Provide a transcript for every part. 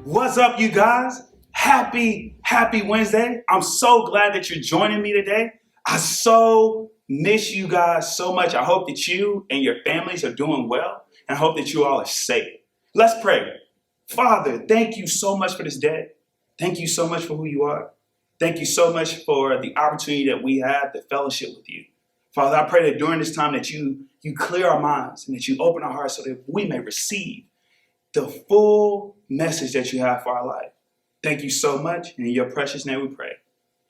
What's up, you guys? Happy Wednesday. I'm so glad that you're joining me today. I so miss you guys so much. I hope that you and your families are doing well, and I hope that you all are safe. Let's pray. Father, thank you so much for this day. Thank you so much for who you are. Thank you so much for the opportunity that we have to fellowship with you. Father, I pray that during this time that you clear our minds and that you open our hearts so that we may receive the full message that you have for our life. Thank you so much. In your precious name we pray.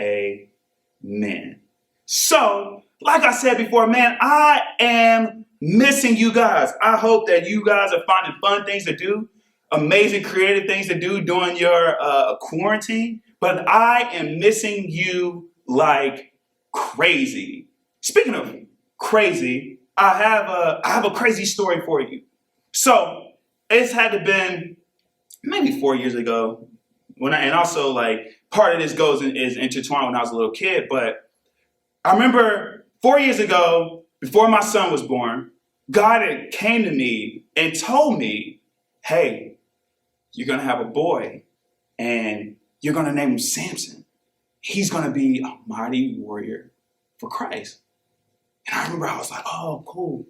Amen. So, like I said before, man, I am missing you guys. I hope that you guys are finding fun things to do, amazing creative things to do during your quarantine. But I am missing you like crazy. Speaking of crazy, I have a crazy story for you. So, it's had to been maybe 4 years ago and also like part of this is intertwined when I was a little kid. But I remember 4 years ago, before my son was born, God had came to me and told me, hey, you're going to have a boy and you're going to name him Samson. He's going to be a mighty warrior for Christ. And I remember I was like, oh, cool.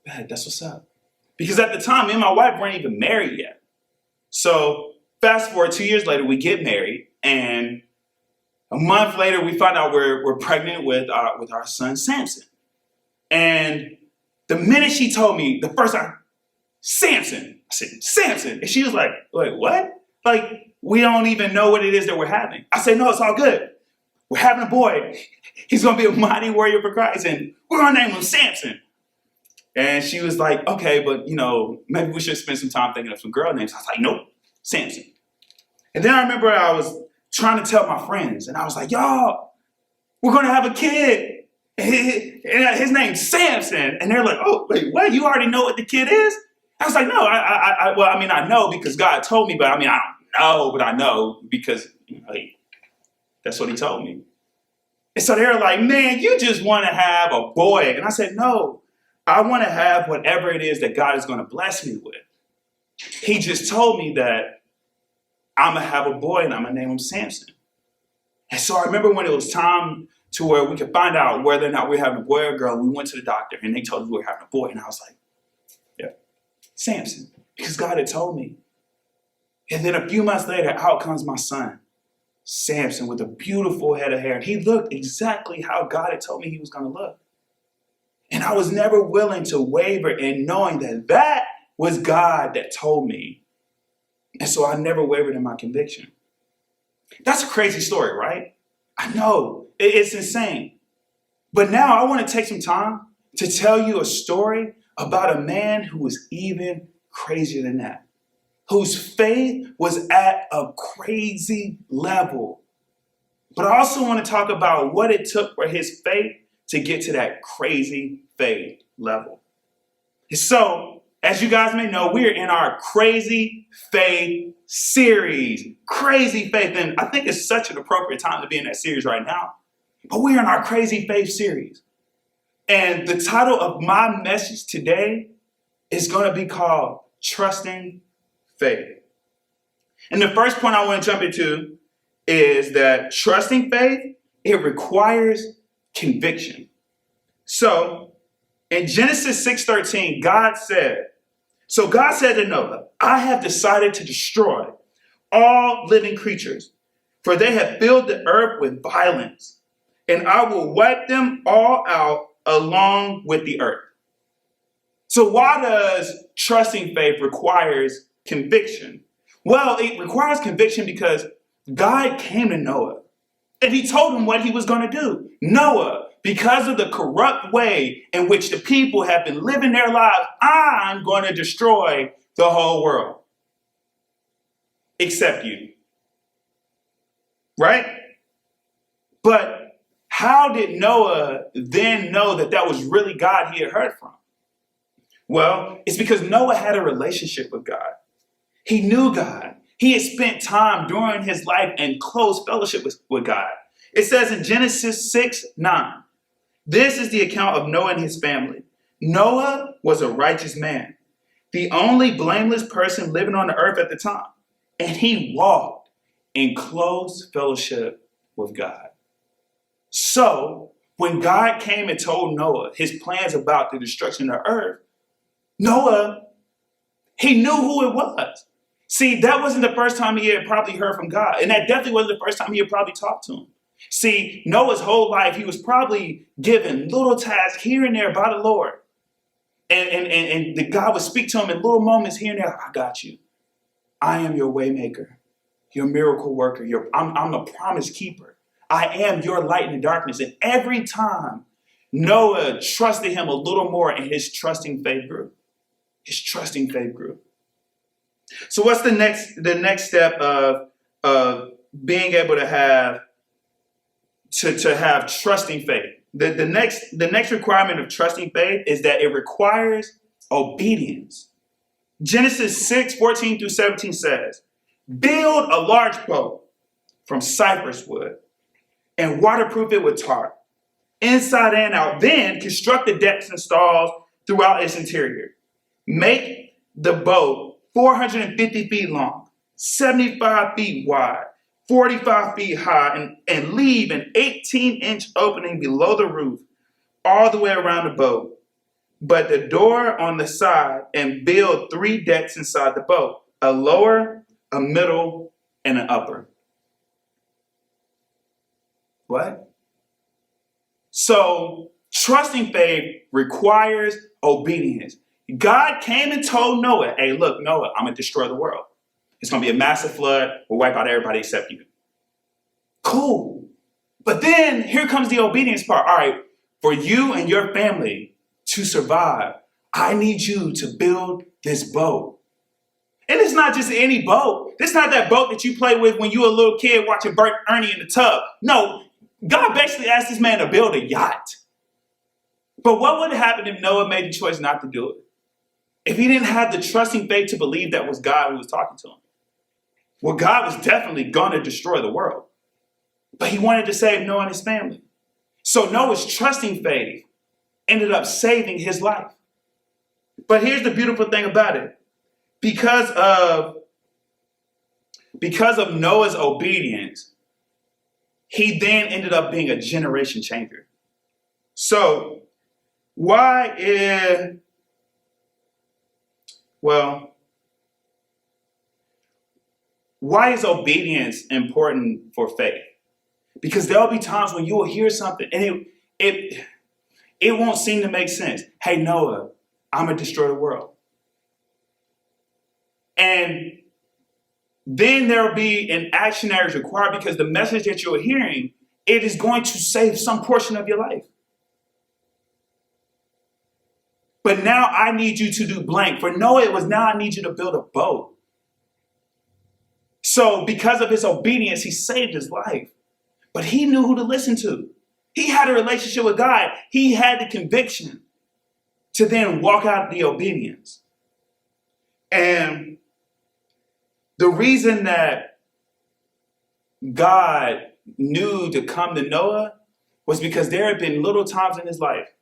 That's what's up. Because at the time, me and my wife weren't even married yet. So fast forward 2 years later, we get married. And a month later, we find out we're pregnant with our son, Samson. And the minute she told me, the first time, Samson, I said, Samson. And she was like, wait, what? Like, we don't even know what it is that we're having. I said, no, it's all good. We're having a boy. He's going to be a mighty warrior for Christ. And we're going to name him Samson. And she was like, okay, but, maybe we should spend some time thinking of some girl names. I was like, nope, Samson. And then I remember I was trying to tell my friends, and I was like, y'all, we're going to have a kid. His name's Samson. And they're like, oh, wait, what? You already know what the kid is? I was like, no, I know because God told me, but I don't know, but I know because that's what he told me. And so they're like, man, you just want to have a boy. And I said, no. I want to have whatever it is that God is going to bless me with. He just told me that I'm going to have a boy and I'm going to name him Samson. And so I remember when it was time to where we could find out whether or not we're having a boy or a girl, we went to the doctor and they told us we were having a boy. And I was like, yeah, Samson, because God had told me. And then a few months later, out comes my son, Samson, with a beautiful head of hair. And he looked exactly how God had told me he was going to look. And I was never willing to waver in knowing that was God that told me. And so I never wavered in my conviction. That's a crazy story, right? I know. It's insane. But now I want to take some time to tell you a story about a man who was even crazier than that, whose faith was at a crazy level. But I also want to talk about what it took for his faith to get to that crazy faith level. So, as you guys may know, we're in our Crazy Faith series. Crazy Faith. And I think it's such an appropriate time to be in that series right now. But we're in our Crazy Faith series. And the title of my message today is going to be called Trusting Faith. And the first point I want to jump into is that trusting faith, it requires conviction. So, in Genesis 6:13, God said to Noah, I have decided to destroy all living creatures, for they have filled the earth with violence, and I will wipe them all out along with the earth. So why does trusting faith requires conviction? Well, it requires conviction because God came to Noah and he told him what he was going to do. Noah, because of the corrupt way in which the people have been living their lives, I'm going to destroy the whole world. Except you. Right? But how did Noah then know that was really God he had heard from? Well, it's because Noah had a relationship with God. He knew God. He had spent time during his life in close fellowship with God. It says in Genesis 6:9, this is the account of Noah and his family. Noah was a righteous man, the only blameless person living on the earth at the time. and he walked in close fellowship with God. So when God came and told Noah his plans about the destruction of the earth, Noah, he knew who it was. See, that wasn't the first time he had probably heard from God. And that definitely wasn't the first time he had probably talked to him. See, Noah's whole life, he was probably given little tasks here and there by the Lord. And the God would speak to him in little moments here and there. I got you. I am your way maker, your miracle worker. I'm a promise keeper. I am your light in the darkness. And every time Noah trusted him a little more, and his trusting faith grew. His trusting faith grew. So what's the next step of being able to have trusting faith? The next requirement of trusting faith is that it requires obedience. Genesis 6:14 through 17 says, build a large boat from cypress wood and waterproof it with tar, inside and out. Then construct the decks and stalls throughout its interior. Make the boat 450 feet long, 75 feet wide, 45 feet high, and leave an 18-inch opening below the roof all the way around the boat, but the door on the side, and build 3 decks inside the boat, a lower, a middle, and an upper. What? So trusting faith requires obedience. God came and told Noah, hey, look, Noah, I'm going to destroy the world. It's going to be a massive flood. We'll wipe out everybody except you. Cool. But then here comes the obedience part. All right, for you and your family to survive, I need you to build this boat. And it's not just any boat. It's not that boat that you play with when you were a little kid watching Bert and Ernie in the tub. No, God basically asked this man to build a yacht. But what would have happened if Noah made the choice not to do it? If he didn't have the trusting faith to believe that was God who was talking to him? Well, God was definitely going to destroy the world. But he wanted to save Noah and his family. So Noah's trusting faith ended up saving his life. But here's the beautiful thing about it. Because of Noah's obedience, he then ended up being a generation changer. So why is obedience important for faith? Because there'll be times when you will hear something and it won't seem to make sense. Hey, Noah, I'm going to destroy the world. And then there'll be an action that is required because the message that you're hearing, it is going to save some portion of your life. But now I need you to do blank. For Noah, it was now I need you to build a boat. So because of his obedience, he saved his life. But he knew who to listen to. He had a relationship with God. He had the conviction to then walk out the obedience. And the reason that God knew to come to Noah was because there had been little times in his life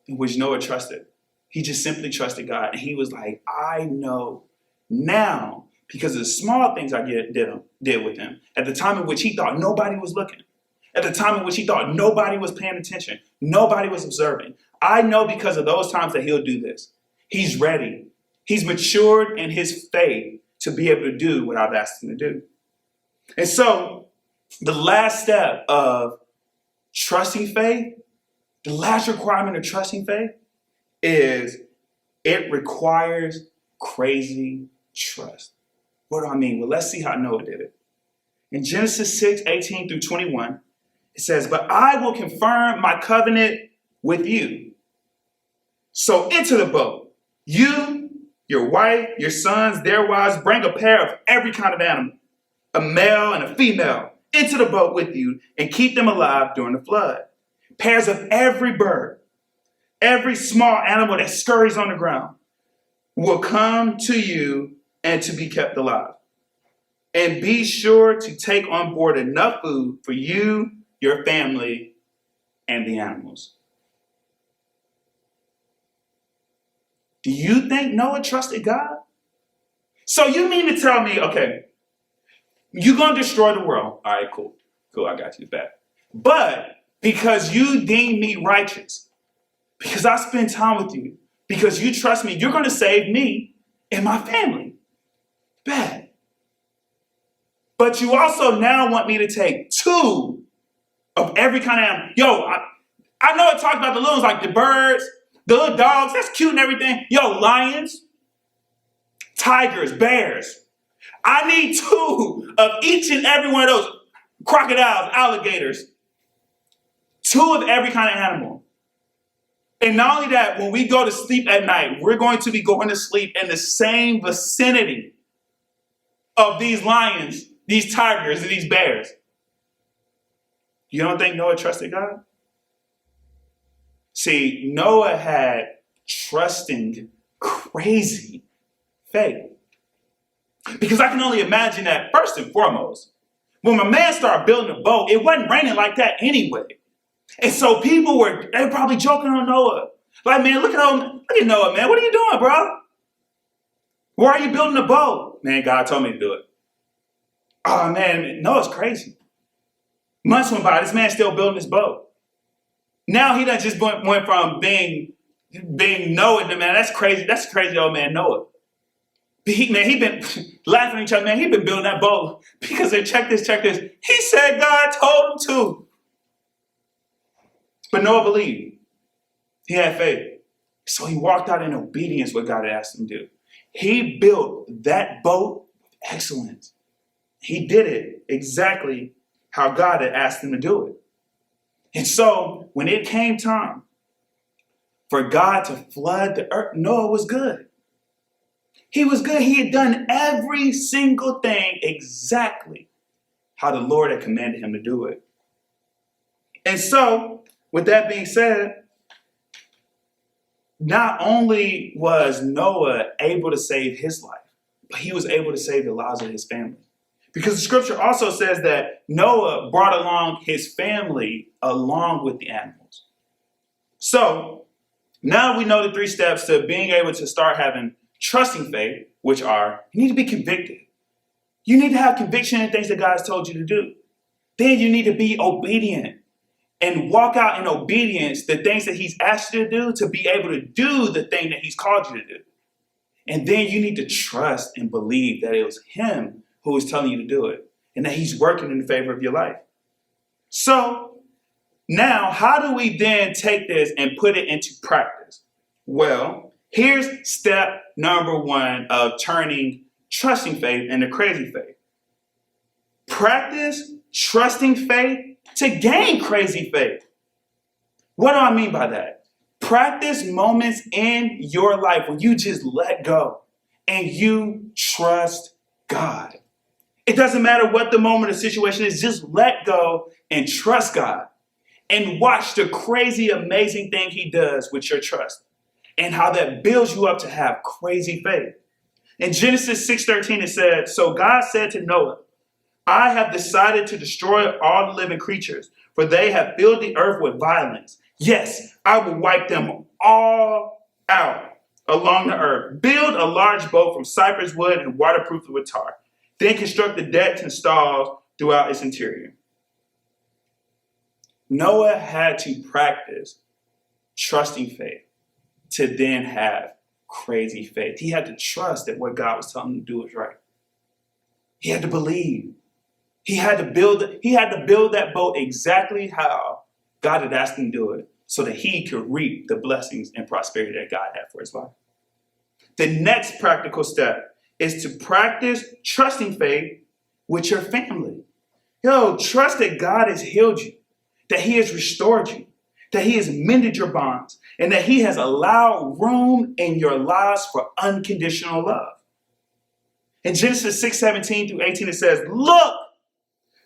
in which Noah trusted. He just simply trusted God. And he was like, I know now because of the small things I did with him. At the time in which he thought nobody was looking. At the time in which he thought nobody was paying attention. Nobody was observing. I know because of those times that he'll do this. He's ready. He's matured in his faith to be able to do what I've asked him to do. And so the last step of trusting faith, the last requirement of trusting faith is it requires crazy trust. What do I mean? Well, let's see how Noah did it. In Genesis 6:18 through 21, it says, but I will confirm my covenant with you. So into the boat, you, your wife, your sons, their wives, bring a pair of every kind of animal, a male and a female, into the boat with you and keep them alive during the flood. Pairs of every bird, every small animal that scurries on the ground will come to you and to be kept alive. And be sure to take on board enough food for you, your family, and the animals. Do you think Noah trusted God? So you mean to tell me, okay, You're going to destroy the world. All right, cool. Cool, I got you back. But because you deem me righteous, because I spend time with you, because you trust me, you're going to save me and my family. Bad. But you also now want me to take 2 of every kind of animal. Yo, I know it talked about the little ones, like the birds, the little dogs, that's cute and everything. Yo, lions, tigers, bears. I need 2 of each and every one of those. Crocodiles, alligators. 2 of every kind of animal. And not only that, when we go to sleep at night, we're going to be going to sleep in the same vicinity of these lions, these tigers, and these bears. You don't think Noah trusted God? See, Noah had trusting, crazy faith. Because I can only imagine that, first and foremost, when my man started building a boat, it wasn't raining like that anyway. And so they were probably joking on Noah. Like, man, look at Noah, man. What are you doing, bro? Why are you building a boat? Man, God told me to do it. Oh, man, Noah's crazy. Months went by, this man's still building his boat. Now he done just went from being Noah to, man, that's crazy old man Noah. He been laughing at each other, man. He been building that boat because check this. He said God told him to. But Noah believed. He had faith. So he walked out in obedience what God had asked him to do. He built that boat with excellence. He did it exactly how God had asked him to do it. And so when it came time for God to flood the earth, Noah was good. He was good. He had done every single thing exactly how the Lord had commanded him to do it. And so, with that being said, not only was Noah able to save his life, but he was able to save the lives of his family. Because the scripture also says that Noah brought along his family along with the animals. So, now we know the 3 steps to being able to start having trusting faith, which are, you need to be convicted. You need to have conviction in things that God has told you to do. Then you need to be obedient and walk out in obedience the things that he's asked you to do to be able to do the thing that he's called you to do. And then you need to trust and believe that it was him who was telling you to do it and that he's working in favor of your life. So now, how do we then take this and put it into practice? Well, here's step number 1 of turning trusting faith into crazy faith. Practice trusting faith to gain crazy faith. What do I mean by that? Practice moments in your life when you just let go and you trust God. It doesn't matter what the moment or situation is, just let go and trust God. And watch the crazy, amazing thing he does with your trust. And how that builds you up to have crazy faith. In Genesis 6:13, it said, so God said to Noah, I have decided to destroy all the living creatures, for they have filled the earth with violence. Yes, I will wipe them all out along the earth. Build a large boat from cypress wood and waterproof it with tar. Then construct the decks and stalls throughout its interior. Noah had to practice trusting faith to then have crazy faith. He had to trust that what God was telling him to do was right. He had to believe. He had to build that boat exactly how God had asked him to do it so that he could reap the blessings and prosperity that God had for his life. The next practical step is to practice trusting faith with your family. Trust that God has healed you, that he has restored you, that he has mended your bonds, and that he has allowed room in your lives for unconditional love. In Genesis 6:17 through 18, it says, look,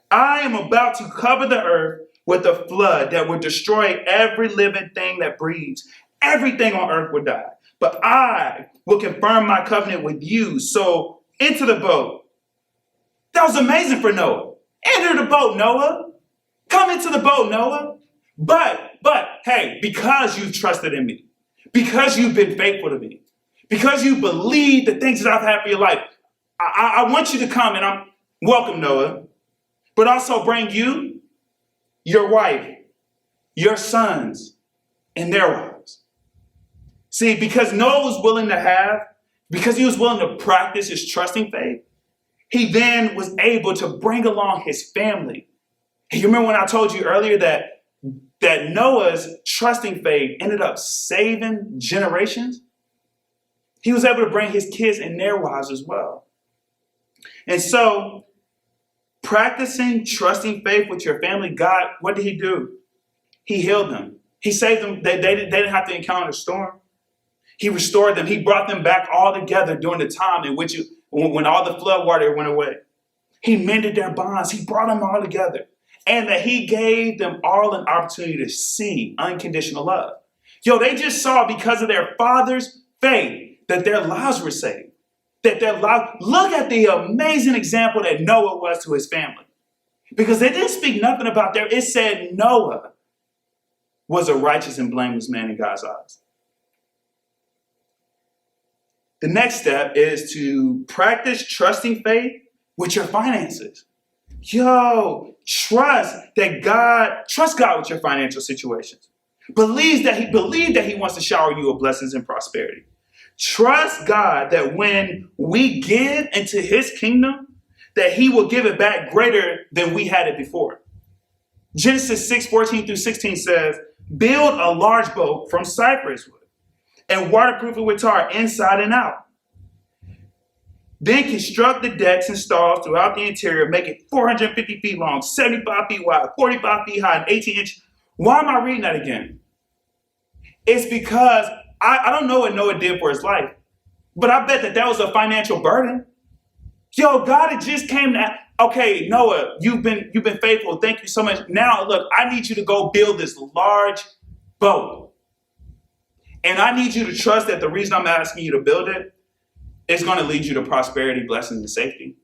I am about to cover the earth with a flood that will destroy every living thing that breathes. Everything on earth will die. But I will confirm my covenant with you. So enter the boat. That was amazing for Noah. Enter the boat, Noah. Come into the boat, Noah. But, hey, because you've trusted in me, because you've been faithful to me, because you believe the things that I've had for your life, I want you to come and welcome Noah, but also bring you, your wife, your sons, and their wives. See, because Noah was willing because he was willing to practice his trusting faith, he then was able to bring along his family. And you remember when I told you earlier that Noah's trusting faith ended up saving generations? He was able to bring his kids and their wives as well. And so, practicing trusting faith with your family, God, what did he do? He healed them. He saved them. They didn't have to encounter a storm. He restored them. He brought them back all together during the time in which when all the flood water went away. He mended their bonds. He brought them all together. And that he gave them all an opportunity to see unconditional love. They just saw because of their father's faith that their lives were saved. Look at the amazing example that Noah was to his family. Because they didn't speak nothing about it said Noah was a righteous and blameless man in God's eyes. The next step is to practice trusting faith with your finances. Trust God with your financial situations. Believe that he wants to shower you with blessings and prosperity. Trust God that when we give into his kingdom, that he will give it back greater than we had it before. Genesis 6:14-16 says, build a large boat from cypress wood and waterproof it with tar inside and out. Then construct the decks and stalls throughout the interior, make it 450 feet long, 75 feet wide, 45 feet high, and 18 inches. Why am I reading that again? It's because I don't know what Noah did for his life, but I bet that was a financial burden. God, it just came to, okay, Noah, you've been faithful. Thank you so much. Now, look, I need you to go build this large boat. And I need you to trust that the reason I'm asking you to build it is going to lead you to prosperity, blessings, and safety.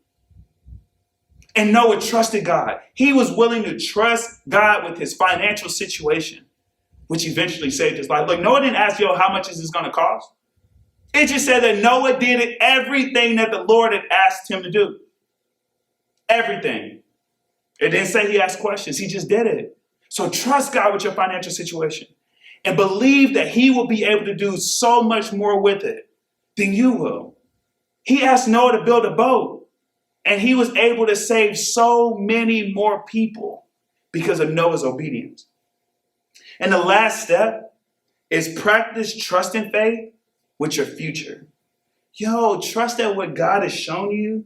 And Noah trusted God. He was willing to trust God with his financial situation, which eventually saved his life. Look, Noah didn't ask, how much is this going to cost? It just said that Noah did everything that the Lord had asked him to do. Everything. It didn't say he asked questions. He just did it. So trust God with your financial situation and believe that he will be able to do so much more with it than you will. He asked Noah to build a boat, and he was able to save so many more people because of Noah's obedience. And the last step is practice trust and faith with your future. Trust that what God has shown you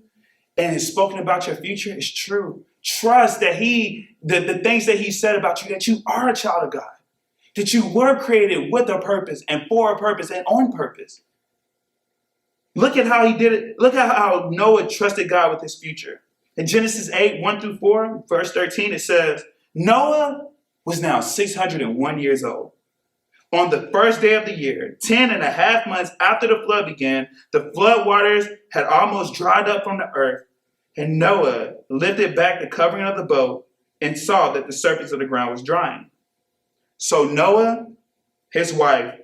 and has spoken about your future is true. Trust that the things that he said about you, that you are a child of God, that you were created with a purpose and for a purpose and on purpose. Look at how he did it. Look at how Noah trusted God with his future. In Genesis 8:1-4, verse 13, it says, Noah was now 601 years old. On the first day of the year, 10 and a half months after the flood began, the flood waters had almost dried up from the earth, and Noah lifted back the covering of the boat and saw that the surface of the ground was drying. So Noah, his wife,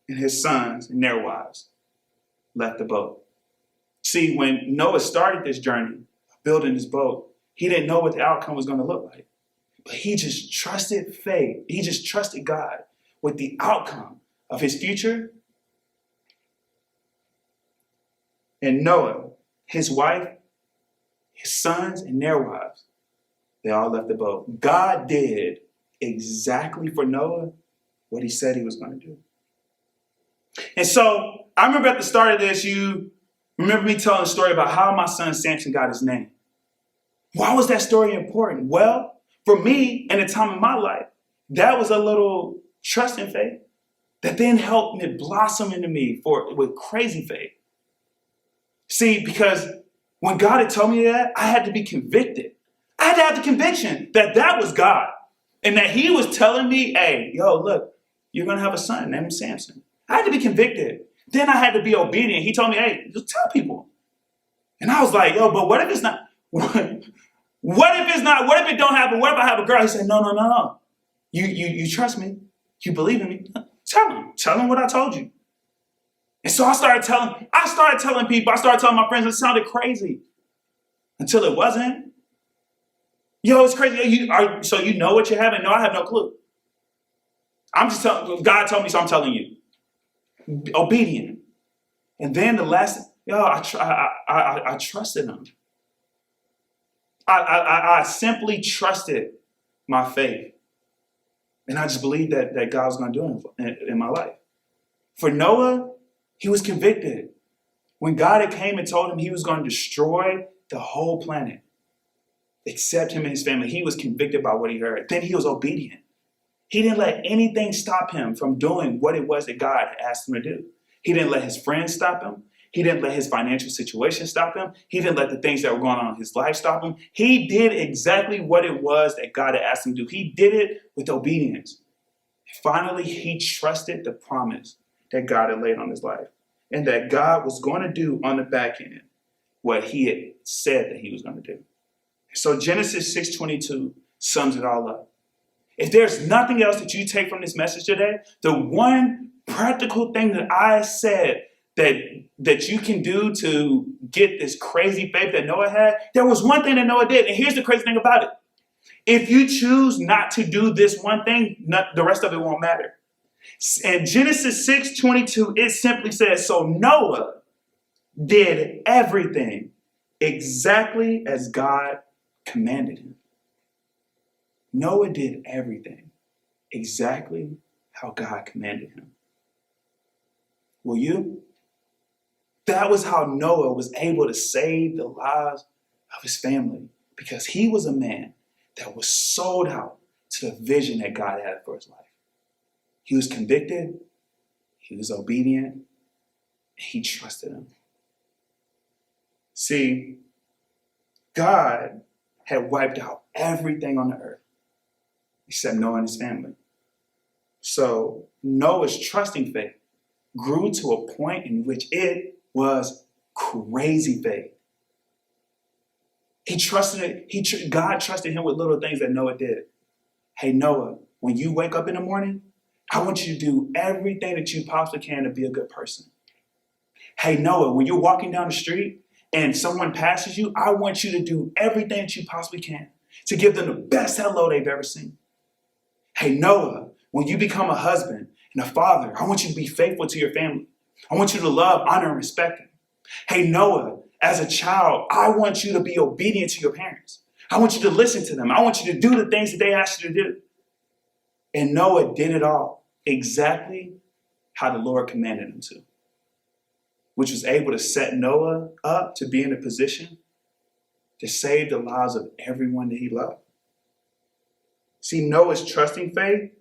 and his sons and their wives left the boat. See, when Noah started this journey, building this boat, he didn't know what the outcome was going to look like. But he just trusted faith. He just trusted God with the outcome of his future. And Noah, his wife, his sons, and their wives, they all left the boat. God did exactly for Noah what he said he was going to do. And so I remember at the start of this, you remember me telling a story about how my son Samson got his name. Why was that story important? Well, for me, in a time in my life, that was a little trust and faith that then helped me blossom into me with crazy faith. See, because when God had told me that, I had to be convicted. I had to have the conviction that that was God and that he was telling me, hey, look, you're going to have a son named Samson. I had to be convicted. Then I had to be obedient. He told me, hey, just tell people. And I was like, but what if it's not? What if it's not? What if it don't happen? What if I have a girl? He said, no. You trust me. You believe in me. Tell him what I told you. And so I started telling people, I started telling my friends, it sounded crazy. until it wasn't. Yo, it's crazy. So you know what you're having? No, I have no clue. I'm just telling, God told me, so I'm telling you. Obedient. And then the last, I trusted him. I simply trusted my faith. And I just believed that God was going to do it in my life. For Noah, he was convicted. When God had came and told him he was going to destroy the whole planet, except him and his family, he was convicted by what he heard. Then he was obedient. He didn't let anything stop him from doing what it was that God had asked him to do. He didn't let his friends stop him. He didn't let his financial situation stop him. He didn't let the things that were going on in his life stop him. He did exactly what it was that God had asked him to do. He did it with obedience. Finally, he trusted the promise that God had laid on his life and that God was going to do on the back end what he had said that he was going to do. So Genesis 6:22 sums it all up. If there's nothing else that you take from this message today, the one practical thing that I said that you can do to get this crazy faith that Noah had, there was one thing that Noah did. And here's the crazy thing about it. If you choose not to do this one thing, the rest of it won't matter. In Genesis 6:22, it simply says, so Noah did everything exactly as God commanded him. Noah did everything exactly how God commanded him. Will you? That was how Noah was able to save the lives of his family, because he was a man that was sold out to the vision that God had for his life. He was convicted, he was obedient, and he trusted him. See, God had wiped out everything on the earth except Noah and his family. So Noah's trusting faith grew to a point in which it was crazy faith. God trusted him with little things that Noah did. Hey, Noah, when you wake up in the morning, I want you to do everything that you possibly can to be a good person. Hey, Noah, when you're walking down the street and someone passes you, I want you to do everything that you possibly can to give them the best hello they've ever seen. Hey, Noah, when you become a husband and a father, I want you to be faithful to your family. I want you to love, honor, and respect them. Hey, Noah, as a child, I want you to be obedient to your parents. I want you to listen to them. I want you to do the things that they asked you to do. And Noah did it all exactly how the Lord commanded him to, which was able to set Noah up to be in a position to save the lives of everyone that he loved. See, Noah's trusting faith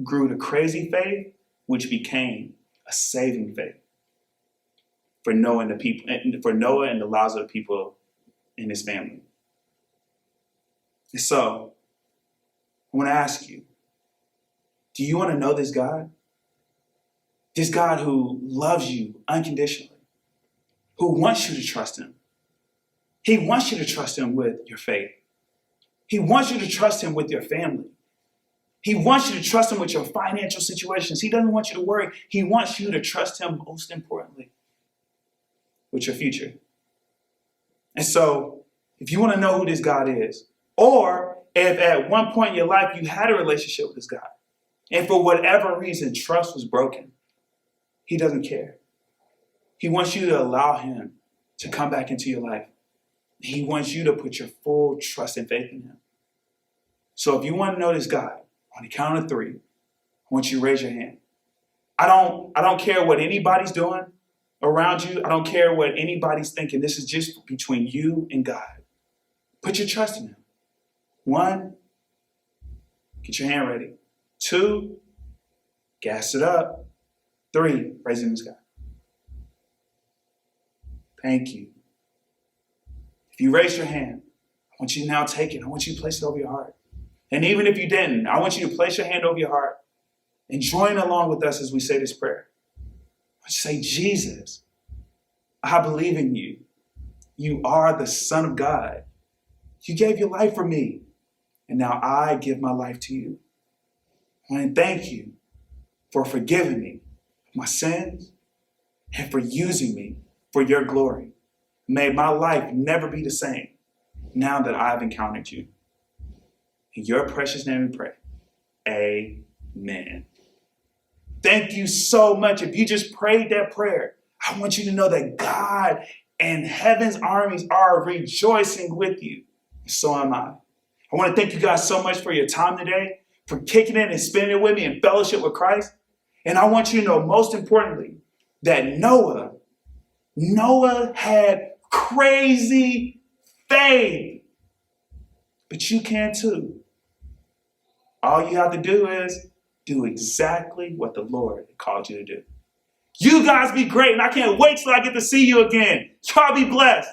grew to crazy faith, which became a saving faith for Noah and the lives of the people in his family. And so, I want to ask you, do you want to know this God? This God who loves you unconditionally, who wants you to trust him. He wants you to trust him with your faith. He wants you to trust him with your family. He wants you to trust him with your financial situations. He doesn't want you to worry. He wants you to trust him, most importantly, with your future. And so, if you want to know who this God is, or if at one point in your life you had a relationship with this God, and for whatever reason trust was broken, he doesn't care. He wants you to allow him to come back into your life. He wants you to put your full trust and faith in him. So if you want to know this God, on the count of 3, I want you to raise your hand. I don't care what anybody's doing around you. I don't care what anybody's thinking. This is just between you and God. Put your trust in him. 1, get your hand ready. 2, gas it up. 3, raise it in the sky. Thank you. If you raise your hand, I want you to now take it. I want you to place it over your heart. And even if you didn't, I want you to place your hand over your heart and join along with us as we say this prayer. Let's say, Jesus, I believe in you. You are the Son of God. You gave your life for me. And now I give my life to you. I want to thank you for forgiving me of my sins and for using me for your glory. May my life never be the same now that I've encountered you. In your precious name we pray. Amen. Thank you so much. If you just prayed that prayer, I want you to know that God and heaven's armies are rejoicing with you. So am I. I want to thank you guys so much for your time today, for kicking it and spending it with me in fellowship with Christ. And I want you to know, most importantly, that Noah had crazy faith. But you can too. All you have to do is do exactly what the Lord called you to do. You guys be great, and I can't wait till I get to see you again. Y'all be blessed.